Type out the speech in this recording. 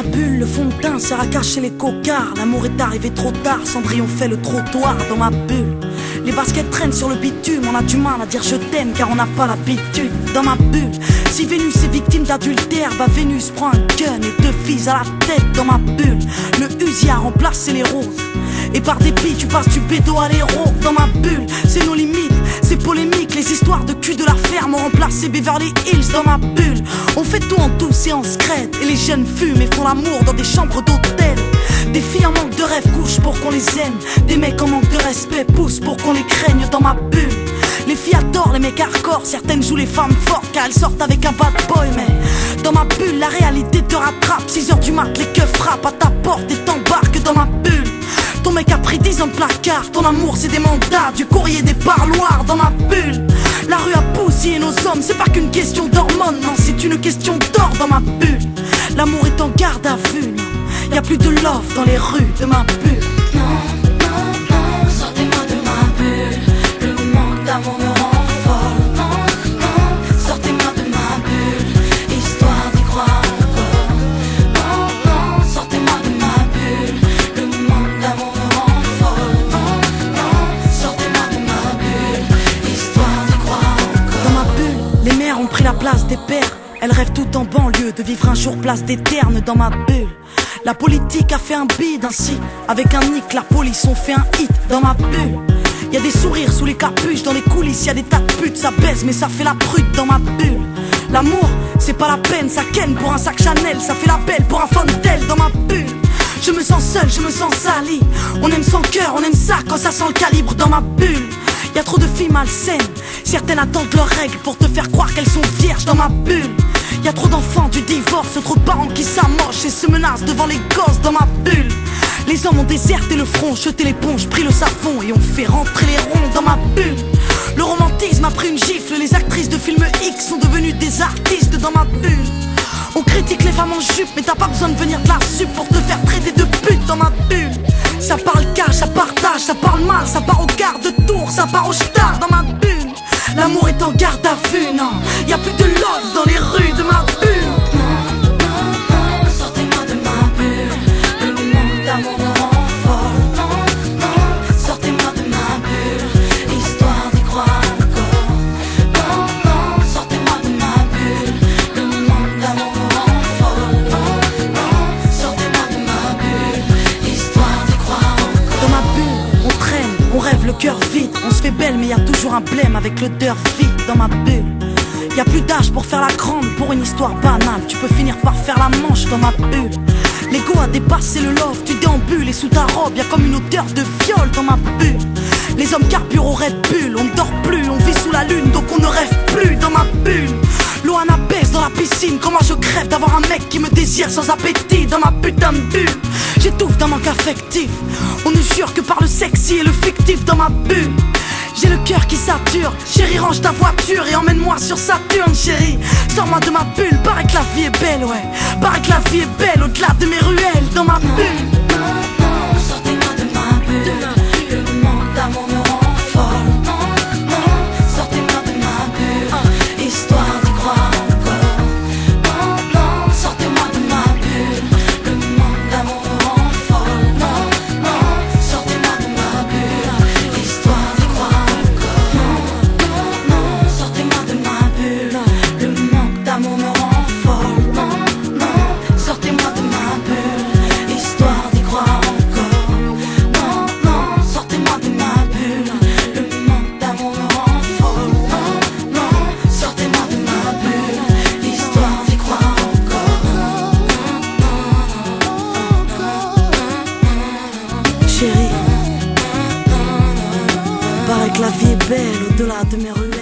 bulle, le fond de teint sert à cacher les cocards. L'amour est arrivé trop tard, Cendrillon fait le trottoir dans ma bulle. Les baskets traînent sur le bitume, on a du mal à dire je t'aime car on n'a pas l'habitude. Dans ma bulle, si Vénus est victime d'adultère, bah Vénus prend un gun et 2 filles à la tête. Dans ma bulle, le Uzi a remplacé les roses, et par dépit tu passes du bédo à l'héros. Dans ma bulle, c'est nos limites, c'est polémique. Les histoires de cul de la ferme ont remplacé Beverly Hills. Dans ma bulle, on fait tout en douce et en secrète, et les jeunes fument et font l'amour dans des chambres d'hôtel. Des filles en manque de rêve couchent pour qu'on les aime, des mecs en manque de respect poussent pour qu'on les craigne. Dans ma bulle, les filles adorent les mecs hardcore, certaines jouent les femmes fortes car elles sortent avec un bad boy. Mais dans ma bulle, la réalité te rattrape. 6h du mat, les keufs frappent à ta porte et t'embarquent dans ma bulle. Ton mec a pris 10 ans de placard, ton amour c'est des mandats, du courrier, des parloirs. Dans ma bulle, la rue a bousillé nos hommes, c'est pas qu'une question d'hormones, non c'est une question d'or. Dans ma bulle, l'amour est en garde à vue, non, y'a plus de love dans les rues de ma bulle. Non, non, non, sortez-moi de ma bulle, le manque d'amour me rend folle. Non, non, sortez-moi de ma bulle, histoire d'y croire encore. Non, non, sortez-moi de ma bulle, le manque d'amour me rend folle. Non, non, sortez-moi de ma bulle, histoire d'y croire encore. Dans ma bulle, les mères ont pris la place des pères, elles rêvent tout en banlieue de vivre un jour place des ternes. Dans ma bulle, la politique a fait un bide ainsi, avec un nick, la police ont fait un hit. Dans ma bulle, y'a des sourires sous les capuches, dans les coulisses y'a des tas de putes, ça baise mais ça fait la prude. Dans ma bulle, l'amour c'est pas la peine, ça ken pour un sac Chanel, ça fait la belle pour un Fontel. Dans ma bulle, je me sens seul, je me sens sali, on aime son cœur, on aime ça quand ça sent le calibre. Dans ma bulle, y'a trop de filles malsaines, certaines attendent leurs règles pour te faire croire qu'elles sont vierges. Dans ma bulle, y'a trop d'enfants du divorce, trop de parents qui s'amochent et se menacent devant les gosses. Dans ma bulle, les hommes ont déserté le front, jeté l'éponge, pris le savon et ont fait rentrer les ronds. Dans ma bulle, le romantisme a pris une gifle, les actrices de films X sont devenues des artistes. Dans ma bulle, on critique les femmes en jupe, mais t'as pas besoin de venir de la sup pour te faire traiter de pute. Dans ma bulle, ça parle cash, ça partage, ça parle mal, ça part au quart de tour, ça part au star. Dans ma bulle, l'amour est en garde à vue, non, y'a plus de love dans les rues de ma bulle. Non, non, non, sortez-moi de ma bulle, le manque d'amour me rend folle. Non, non, sortez-moi de ma bulle, histoire d'y croire encore. Non, non, sortez-moi de ma bulle, le manque d'amour me rend folle. Non, non, sortez-moi de ma bulle, histoire d'y croire encore. Dans ma bulle, on traîne, on rêve le cœur vide, on se fait belle mais y'a toujours un blême avec l'odeur vide. Dans ma bulle, y'a plus d'âge pour faire la grande, pour une histoire banale tu peux finir par faire la manche. Dans ma bulle, l'ego a dépassé le love, tu déambules et sous ta robe y'a comme une odeur de viol. Dans ma bulle, les hommes carburent au Red Bull, on ne dort plus, on vit sous la lune donc on ne rêve plus. Dans ma bulle, Loana baisse dans la piscine, comment je crève d'avoir un mec qui me désire sans appétit. Dans ma putain de bulle, j'étouffe d'un manque affectif, on ne jure que par le sexy et le fictif. Dans ma bulle, j'ai le cœur qui sature, chérie range ta voiture et emmène-moi sur Saturne. Chérie, sors-moi de ma bulle, paraît que la vie est belle, ouais, paraît que la vie est belle au-delà de mes ruelles. Dans ma bulle, Non, non, sortez-moi de ma bulle, le manque d'amour me rend folle. Non, non, sortez-moi de ma bulle, histoire d'y croire encore. Non, non, sortez-moi de ma bulle, le manque d'amour me rend folle. Non, non, sortez-moi de ma bulle, histoire d'y croire encore. Non, non, sortez-moi de ma bulle, le manque d'amour me rend folle. Non, non, sortez-moi de ma bulle, histoire d'y croire encore. Non, non, sortez-moi de ma bulle, le manque d'amour me rend folle. Non, non, sortez-moi de ma bulle, histoire d'y croire encore. chérie, paraît que la vie est belle au-delà de mes ruelles.